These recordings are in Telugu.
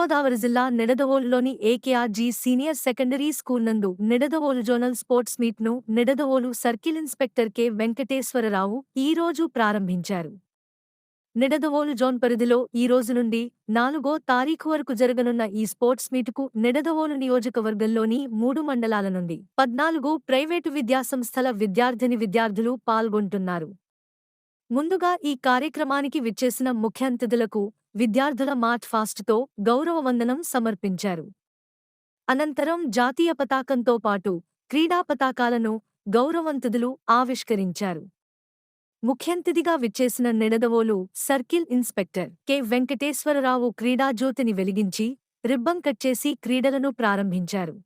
తూర్పుగోదావరి జిల్లా నిడదవోలులోని ఏకేఆర్జీ సీనియర్ సెకండరీ స్కూల్ నందు నిడదవోలు జోనల్ స్పోర్ట్స్ మీట్ను Nidadavolu circle inspector K Venkateswararao ఈరోజు ప్రారంభించారు. నిడదవోలు జోన్ పరిధిలో ఈ రోజు నుండి 4వ తారీఖు వరకు జరగనున్న ఈ స్పోర్ట్స్ మీటుకు నిడదవోలు నియోజకవర్గంలోని 3 మండలాల నుండి 14 ప్రైవేటు విద్యాసంస్థల విద్యార్థులు పాల్గొంటున్నారు. ముందుగా ఈ కార్యక్రమానికి విచ్చేసిన ముఖ్య అతిథులకు విద్యార్థుల మార్చ్ ఫాస్ట్తో గౌరవ వందనం సమర్పించారు. అనంతరం జాతీయ పతాకంతో పాటు క్రీడా పతాకాలను గౌరవంతులు ఆవిష్కరించారు. ముఖ్యంతిథిగా విచ్చేసిన Nidadavolu circle inspector K Venkateswararao క్రీడాజ్యోతిని వెలిగించి రిబ్బన్ కట్ చేసి క్రీడలను ప్రారంభించారు.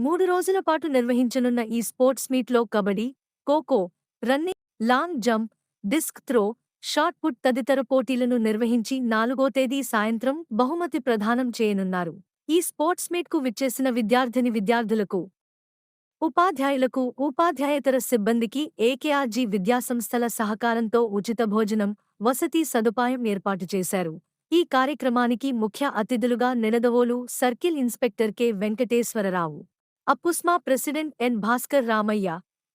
3 రోజుల పాటు నిర్వహించనున్న ఈ స్పోర్ట్స్ మీట్లో kabaddi, kho kho, running, long jump, disc throw, shot put తదితర పోటీలను నిర్వహించి 4వ తేదీ సాయంత్రం బహుమతి ప్రదానం చేయనున్నారు. ఈ స్పోర్ట్స్ మీట్కు విచ్చేసిన విద్యార్థులకు, ఉపాధ్యాయులకు, ఉపాధ్యాయేతర సిబ్బందికి ఏకేఆర్జీ విద్యాసంస్థల సహకారంతో ఉచిత భోజనం, వసతి సదుపాయం ఏర్పాటు చేశారు. ఈ కార్యక్రమానికి ముఖ్య అతిథులుగా Nidadavolu circle inspector K Venkateswararao, APPUSMA president N Bhaskar Ramayya,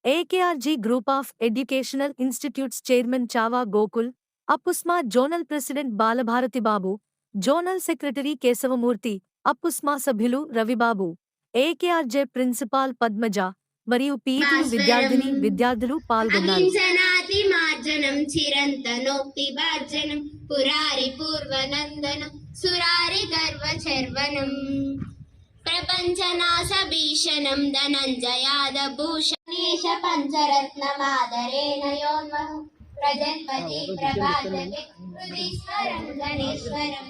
AKRG group of educational institutes chairman Chava Gokul, APPUSMA zonal president Balabharati Babu, zonal secretary Keshavamurthy, APPUSMA సభ్యులు రవిబాబు, ఏకేఆర్జే ప్రిన్సిపాల్ పద్మజ మరియు పీఈటీ విద్యార్థులు పాల్గొన్నారు. ప్రపంచనాశభీషణం ధనంజయాదభూషణీశ పంచరత్నమాదరేణ యోన్మః ప్రజన్పతి ప్రభాతకే హృదీశ్వరం గణేశ్వరం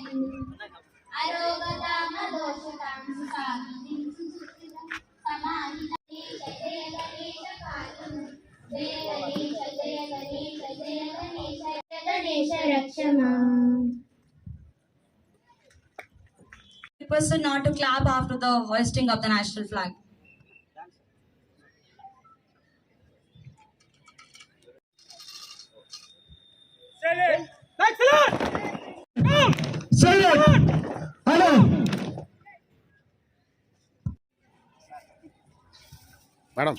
అరోగతామదోషతాం సుఖాగ్నిం సుసుఖితం సమాహితేశ జయ గణేశ పాతం జయ గణేశ జయ గణేశ జయ Ganesha Ganesha రక్షమాం. Person not to clap after the hoisting of the national flag. Hello. Madam.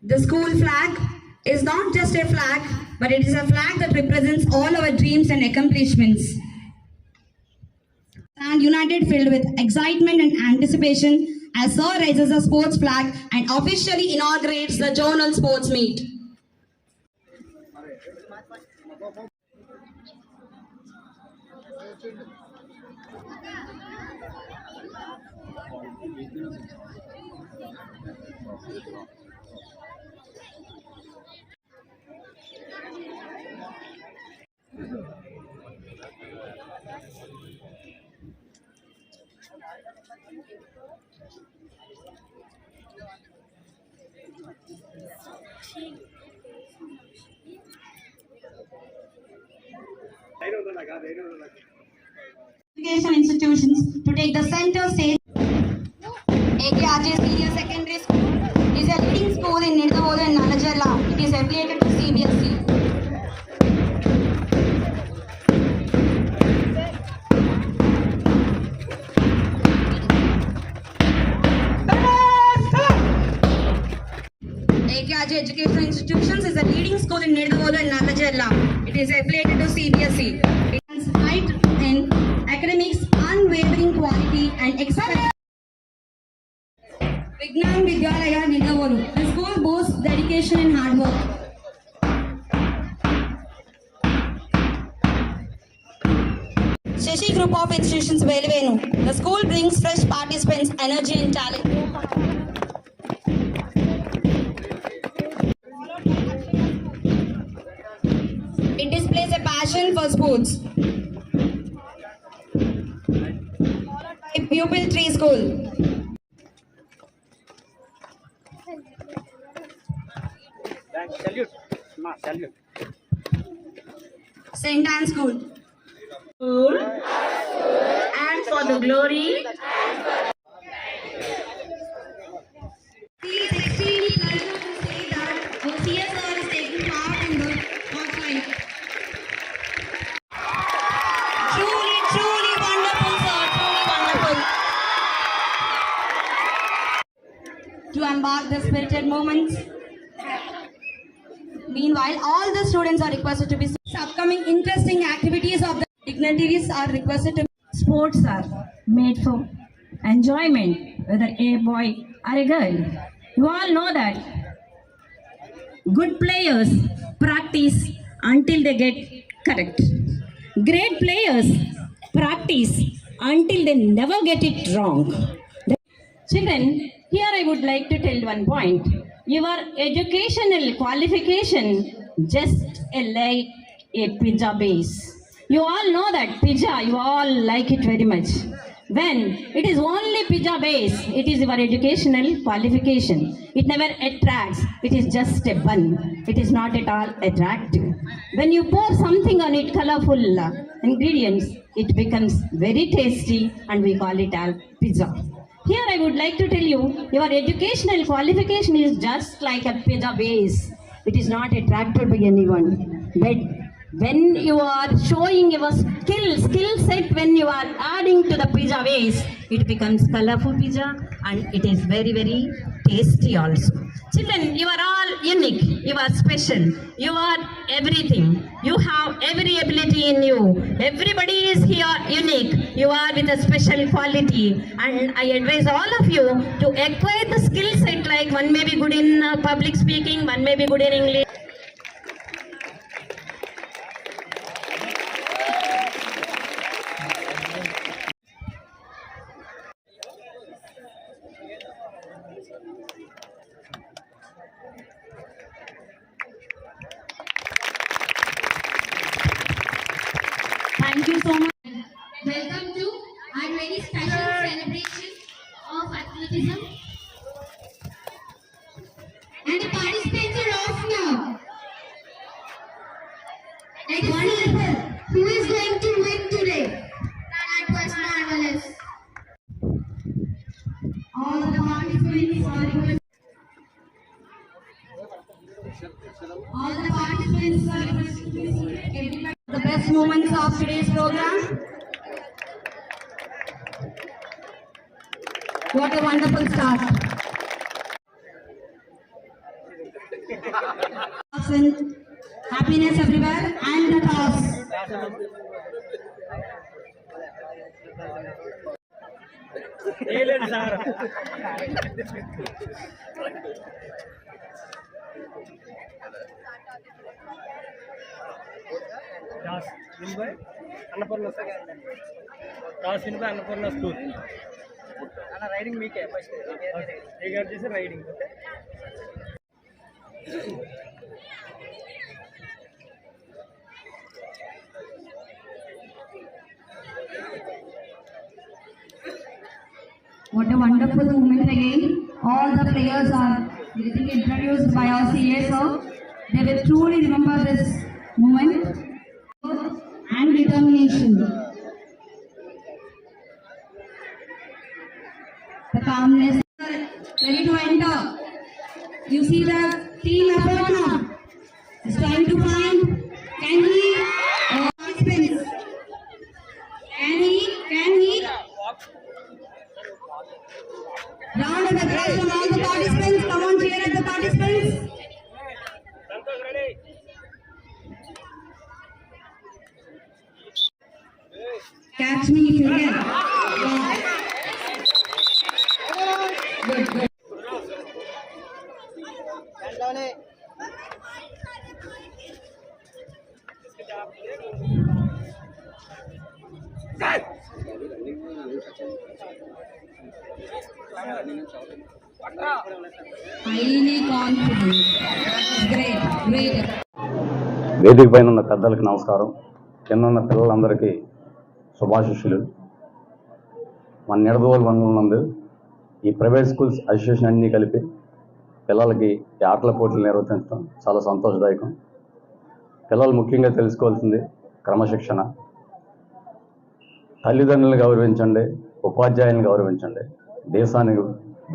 The school flag is not just a flag, but it is a flag that represents all our dreams and accomplishments. And united, filled with excitement and anticipation, as Sir raises a sports flag and officially inaugurates the Zonal Sports Meet. Education institutions to take the center stage. AKRJ Senior Secondary School is a leading school in Nidavolu and Nalajala. It is affiliated to CBSE. AKRJ Educational Institutions is a leading school in Nidavolu and Nalajala. It is affiliated to CBSE. It has height in academics, unwavering quality and excellence. Vignan Vidyalaya Nidavolu. The school boasts dedication and hard work. Shashi Group of Institutions Velivenu. The school brings fresh participants, energy and talent. It displays a passion for sports. Pupil 3 School. Salute. Salute. St. Anne's School. And for the glory. He is extremely pleasure to say that OCSR is taking part in the mark the spirited moments. Meanwhile, all the students are requested to be upcoming interesting activities of the dignitaries are requested to. Sports are made for enjoyment, whether a boy or a girl. You all know that good players practice until they get correct. Great players practice until they never get it wrong. Children, here I would like to tell one point. Your educational qualification just like a pizza base. You all know that pizza, you all like it very much. When it is only pizza base, it is your educational qualification. It never attracts, it is just a bun. It is not at all attractive. When you pour something on it, colorful ingredients, it becomes very tasty and we call it all pizza. Here I would like to tell you, your educational qualification is just like a pizza base. It is not attractive to anyone. But when you are showing your skill set, when you are adding to the pizza base, it becomes colorful pizza and it is very, very tasty also. Children, you are all unique, you are special, you are everything. You have every ability in you. Everybody is here unique. You are with a special quality, and I advise all of you to acquire the skill set, like one may be good in public speaking, one may be good in English. Thank you so much. Welcome to our very special celebration of athleticism. And the participants are off now. Let's see who is going to win today. That was marvelous. All the participants are requested. All the participants are requested to be seated. The best moments of today's program. What a wonderful start. Happiness everywhere and the toss. Toss win by Annapurna school. Anna riding meek first. They got this riding. Okay. What a wonderful moment again. All the players are getting introduced by our CSO. They will truly remember this moment and determination. The calmness, ready to enter. You see the team effort now. It's time to find. Can he? Participants. Can he? Round of applause from all the participants. Come on, cheer at the participants. Catch me if you can. Good. Highly confident. Great. వేదిక పైన ఉన్న పెద్దలకు నమస్కారం. కింద ఉన్న పిల్లలందరికీ శుభాశిష్యులు. మన నిడదవోలు మండలం నందు ఈ ప్రైవేట్ స్కూల్స్ అసోసియేషన్ అన్నీ కలిపి పిల్లలకి ఈ ఆటల పోటీలు నిర్వహించడం చాలా సంతోషదాయకం. పిల్లలు ముఖ్యంగా తెలుసుకోవాల్సింది క్రమశిక్షణ. తల్లిదండ్రులను గౌరవించండి, ఉపాధ్యాయులను గౌరవించండి,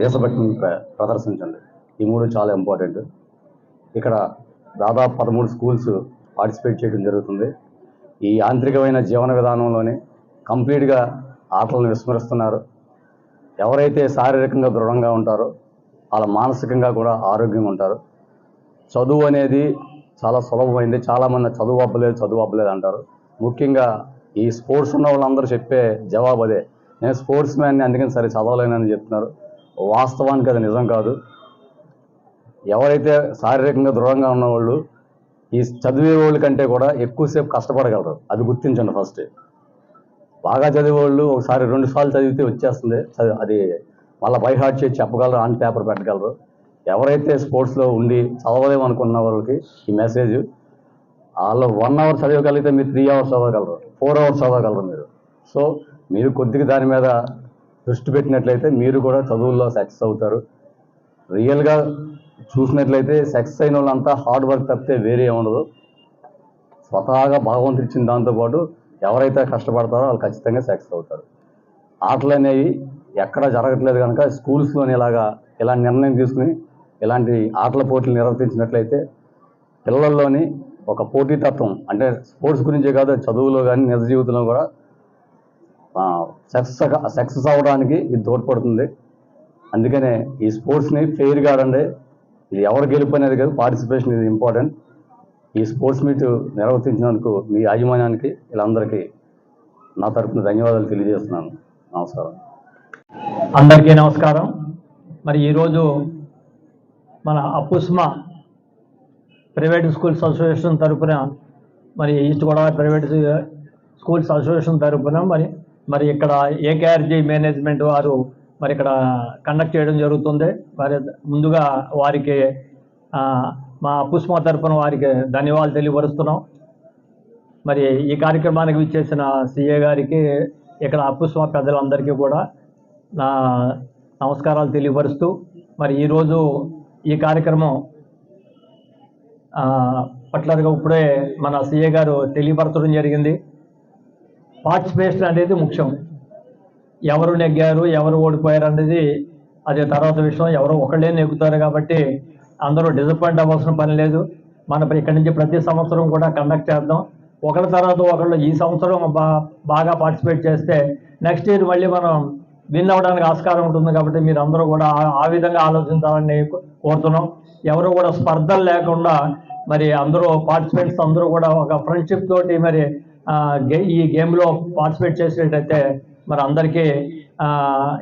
దేశభక్తిని ప్రదర్శించండి. ఈ మూడు చాలా ఇంపార్టెంట్. ఇక్కడ దాదాపు 13 స్కూల్స్ పార్టిసిపేట్ చేయడం జరుగుతుంది. ఈ యాంత్రికమైన జీవన విధానంలోనే కంప్లీట్గా ఆటలను విస్మరిస్తున్నారు. ఎవరైతే శారీరకంగా దృఢంగా ఉంటారో వాళ్ళ మానసికంగా కూడా ఆరోగ్యంగా ఉంటారు. చదువు అనేది చాలా సులభమైంది. చాలామంది చదువు అవ్వలేదు అంటారు. ముఖ్యంగా ఈ స్పోర్ట్స్ ఉన్న వాళ్ళందరూ చెప్పే జవాబు అదే. నేను స్పోర్ట్స్ మ్యాన్ని, అందుకని సరే చదవలేనని చెప్తున్నారు. వాస్తవానికి అది నిజం కాదు. ఎవరైతే శారీరకంగా దృఢంగా ఉన్నవాళ్ళు ఈ చదివే వాళ్ళ కంటే కూడా ఎక్కువసేపు కష్టపడగలరు. అది గుర్తించండి ఫస్ట్. బాగా చదివేవాళ్ళు ఒకసారి 2 సార్లు చదివితే వచ్చేస్తుంది. అది మళ్ళీ బై హార్ట్ చేసి చెప్పగలరు, ఆన్ పేపర్ పెట్టగలరు. ఎవరైతే స్పోర్ట్స్లో ఉండి చదవలేమనుకున్న వాళ్ళకి ఈ మెసేజ్, వాళ్ళు 1 అవర్ చదవగలిగితే మీరు 3 అవర్స్ చదవగలరు, 4 అవర్స్ చదవగలరు మీరు. సో మీరు కొద్దిగా దాని మీద దృష్టి పెట్టినట్లయితే మీరు కూడా చదువుల్లో సక్సెస్ అవుతారు. రియల్గా చూసినట్లయితే సక్సెస్ అయిన వాళ్ళంతా హార్డ్ వర్క్ తప్పితే వేరే ఉండదు. స్వతహాగా భగవంతుడు ఇచ్చిన దాంతోపాటు ఎవరైతే కష్టపడతారో వాళ్ళు ఖచ్చితంగా సక్సెస్ అవుతారు. ఆటలు అనేవి ఎక్కడ జరగట్లేదు కనుక స్కూల్స్లోని ఇలాంటి నిర్ణయం తీసుకుని ఇలాంటి ఆటల పోటీలు నిర్వర్తించినట్లయితే పిల్లల్లోని ఒక పోటీతత్వం, అంటే స్పోర్ట్స్ గురించే కాదు, చదువులో కానీ నిజ జీవితంలో కూడా సక్సెస్ అవ్వడానికి ఇది తోడ్పడుతుంది. అందుకనే ఈ స్పోర్ట్స్ని ఫెయిర్గా ఆడండి. ఇది ఎవరు గెలుపు అనేది కాదు, పార్టిసిపేషన్ ఇది ఇంపార్టెంట్. ఈ స్పోర్ట్స్ మీట్ నిర్వర్తించినందుకు మీ యాజమాన్యానికి వీళ్ళందరికీ నా తరఫున ధన్యవాదాలు తెలియజేస్తున్నాను. నమస్కారం. అందరికీ నమస్కారం. మరి ఈరోజు మన అప్పుస్మా ప్రైవేట్ స్కూల్స్ అసోసియేషన్ తరఫున, మరి east Godavari private schools association తరఫున మరి ఇక్కడ ఏకేఆర్జీ మేనేజ్మెంట్ వారు మరి ఇక్కడ కండక్ట్ చేయడం జరుగుతుంది. మరి ముందుగా వారికి మా అప్పుస్మా తరఫున వారికి ధన్యవాదాలు తెలియపరుస్తున్నాం. మరి ఈ కార్యక్రమానికి విచ్చేసిన సిఏ గారికి, ఇక్కడ అప్పుస్మా పెద్దలందరికీ కూడా నా నమస్కారాలు తెలియపరుస్తూ, మరి ఈరోజు ఈ కార్యక్రమం పర్టికులర్గా ఇప్పుడే మన సిఏ గారు తెలియపరచడం జరిగింది. పార్టిసిపేషన్ అనేది ముఖ్యం. ఎవరు నెగ్గారు, ఎవరు ఓడిపోయారు అనేది అది తర్వాత విషయం. ఎవరో ఒకళ్ళే నెగ్గుతారు కాబట్టి అందరూ డిసప్పాయింట్ అవ్వాల్సిన పని లేదు. మనం ఇక్కడి నుంచి ప్రతి సంవత్సరం కూడా కండక్ట్ చేద్దాం. ఒకళ్ళ తర్వాత ఒకళ్ళు ఈ సంవత్సరం బాగా పార్టిసిపేట్ చేస్తే నెక్స్ట్ ఇయర్ మళ్ళీ మనం విన్ అవ్వడానికి ఆస్కారం ఉంటుంది. కాబట్టి మీరు అందరూ కూడా ఆ విధంగా ఆలోచించాలని కోరుతున్నాం. ఎవరు కూడా స్పర్ధలు లేకుండా మరి అందరూ పార్టిసిపెంట్స్ అందరూ కూడా ఒక ఫ్రెండ్షిప్ తోటి మరి ఈ గేమ్లో పార్టిసిపేట్ చేసినట్టయితే మరి అందరికీ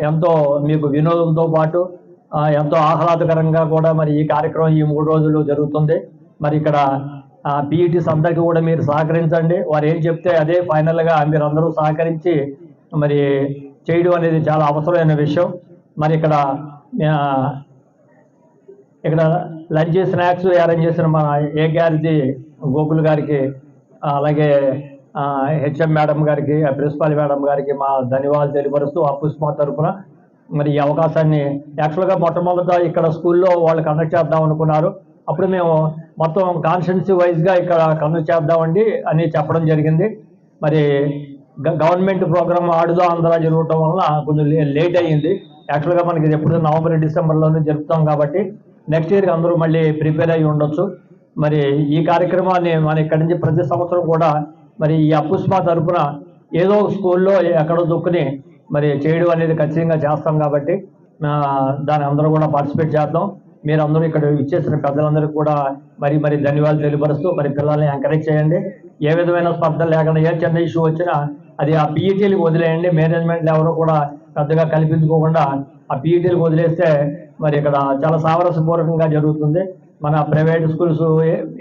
ఎంతో మీకు వినోదంతో పాటు ఎంతో ఆహ్లాదకరంగా కూడా మరి ఈ కార్యక్రమం ఈ 3 రోజులు జరుగుతుంది. మరి ఇక్కడ పీఈటీస్ అందరికీ కూడా మీరు సహకరించండి. వారు ఏం చెప్తే అదే ఫైనల్గా మీరు అందరూ సహకరించి మరి చేయడం అనేది చాలా అవసరమైన విషయం. మరి ఇక్కడ లంచ్ స్నాక్స్ అరేంజ్ చేసిన మన ఏకేఆర్జీ గోకుల్ గారికి, అలాగే హెచ్ఎం మేడం గారికి, ప్రిన్సిపాల్ మేడం గారికి మా ధన్యవాదాలు తెలియపరుస్తూ అప్పుస్మా తరఫున మరి ఈ అవకాశాన్ని, యాక్చువల్గా మొట్టమొదట ఇక్కడ స్కూల్లో వాళ్ళు కండక్ట్ చేద్దాం అనుకున్నారు. అప్పుడు మేము మొత్తం కాన్స్టిట్యున్సీ వైజ్గా ఇక్కడ కండక్ట్ చేద్దామండి అని చెప్పడం జరిగింది. మరి గవర్నమెంట్ ప్రోగ్రామ్ ఆడుదో ఆంధ్ర జరగటం వల్ల కొంచెం లేట్ అయ్యింది. యాక్చువల్గా మనకి ఎప్పుడు నవంబర్ డిసెంబర్లోనే జరుపుతాం కాబట్టి నెక్స్ట్ ఇయర్కి అందరూ మళ్ళీ ప్రిపేర్ అయ్యి ఉండొచ్చు. మరి ఈ కార్యక్రమాన్ని మనం ఇక్కడి నుంచి ప్రతి సంవత్సరం కూడా మరి ఈ అప్పుస్మా తరఫున ఏదో స్కూల్లో ఎక్కడో దొక్కుని మరి చేయడం అనేది ఖచ్చితంగా చేస్తాం. కాబట్టి దాని అందరూ కూడా పార్టిసిపేట్ చేద్దాం. మీరు అందరూ ఇక్కడ ఇచ్చేసిన పెద్దలందరికీ కూడా మరి ధన్యవాదాలు తెలియపరుస్తూ మరి పిల్లల్ని ఎంకరేజ్ చేయండి. ఏ విధమైన స్పర్ధలు లేకుండా ఏ చిన్న ఇష్యూ వచ్చినా అది ఆ పీఈటీలకు వదిలేయండి. మేనేజ్మెంట్లు ఎవరు కూడా పెద్దగా కల్పించుకోకుండా ఆ పీఈటీలకు వదిలేస్తే మరి ఇక్కడ చాలా సామరస్యపూర్వకంగా జరుగుతుంది. మన ప్రైవేట్ స్కూల్స్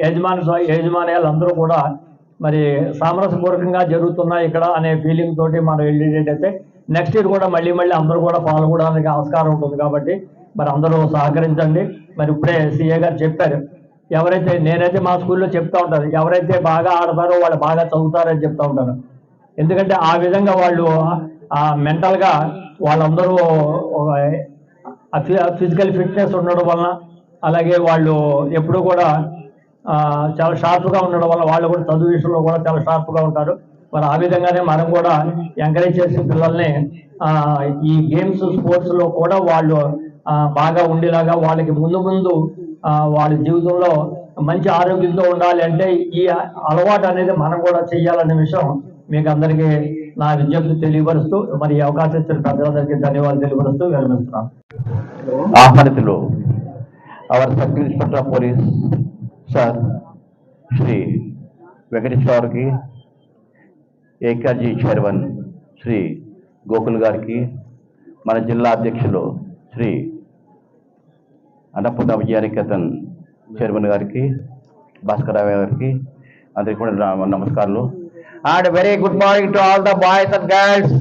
యాజమాన్యాలు అందరూ కూడా మరి సామరస్యపూర్వకంగా జరుగుతున్నాయి ఇక్కడ అనే ఫీలింగ్ తోటి మనం వెళ్ళేటైతే నెక్స్ట్ ఇయర్ కూడా మళ్ళీ అందరూ కూడా పాల్గొనడానికి ఆస్కారం ఉంటుంది. కాబట్టి మరి అందరూ సహకరించండి. మరి ఇప్పుడే సిఏ గారు చెప్పారు, ఎవరైతే నేనైతే మా స్కూల్లో చెప్తా ఉంటాను, ఎవరైతే బాగా ఆడతారో వాళ్ళు బాగా చదువుతారని చెప్తా ఉంటాను. ఎందుకంటే ఆ విధంగా వాళ్ళు మెంటల్గా వాళ్ళందరూ ఫిజికల్ ఫిట్నెస్ ఉండడం వలన, అలాగే వాళ్ళు ఎప్పుడూ కూడా చాలా షార్ప్గా ఉండడం వల్ల వాళ్ళు కూడా చదువు విషయంలో కూడా చాలా షార్ప్గా ఉంటారు. మరి ఆ విధంగానే మనం కూడా ఎంకరేజ్ చేసిన పిల్లల్ని ఈ గేమ్స్ స్పోర్ట్స్లో కూడా వాళ్ళు బాగా ఉండేలాగా వాళ్ళకి ముందు వాళ్ళ జీవితంలో మంచి ఆరోగ్యంతో ఉండాలి అంటే ఈ అలవాటు అనేది మనం కూడా చెయ్యాలనే విషయం మీకు అందరికీ నా విజ్ఞప్తి తెలియపరుస్తూ మరి ఈ అవకాశం ఇచ్చిన పెద్దలందరికీ ధన్యవాదాలు తెలియపరుస్తూ విరమిస్తున్నాను. ఆహ్వానితులు our circle inspector of police sir Shri Venkateswara గారికి, ఏకేఆర్జీ చైర్మన్ శ్రీ గోకుల్ గారికి, మన జిల్లా అధ్యక్షులు శ్రీ అన్నపూర్ణ విద్యానికేతన్ చైర్మన్ గారికి, భాస్కర్ రావు గారికి, అందరికీ కూడా నమస్కారాలు. And very good morning to all the boys and girls.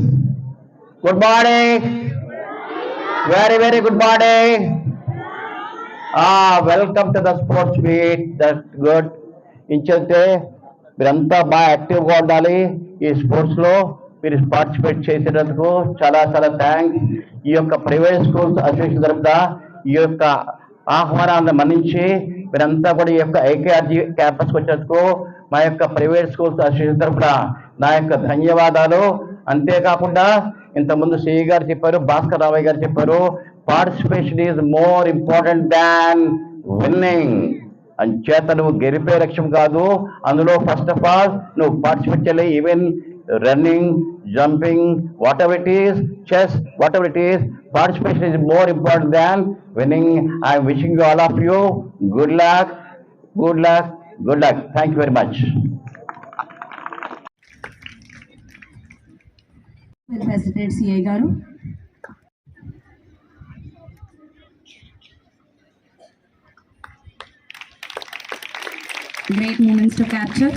Good morning, very very good morning. Welcome to the sports meet. That good. ఇంచంతే మీరంతా బాగా యాక్టివ్గా ఉండాలి. ఈ స్పోర్ట్స్లో మీరు పార్టిసిపేట్ చేసేటందుకు చాలా చాలా థ్యాంక్స్. ఈ యొక్క ప్రైవేట్ స్కూల్స్ అసోసియేషన్ తరఫున ఈ యొక్క ఆహ్వానాన్ని మన్నించి మీరంతా కూడా ఈ యొక్క ఏకేఆర్జీ క్యాంపస్కి వచ్చినందుకు మా యొక్క ప్రైవేట్ స్కూల్స్ అసోసియేషన్ తరఫున నా యొక్క ధన్యవాదాలు. అంతేకాకుండా ఇంతకుముందు సిఈ గారు చెప్పారు, భాస్కర్ రావయ్య గారు చెప్పారు, participation is more important than winnowing. అంచేత నువ్వు గెలిపే లక్ష్యం కాదు, అందులో ఫస్ట్ ఆఫ్ ఆల్ నువ్వు పార్టిసిపేట్ చేయాలి. Even running, jumping, what ever it is, chess, what ever it is, participation is more important than winnowing. I'm wishing you all of you good luck, good luck, good luck. Thank you very much. President CA గారు. Great moments to capture.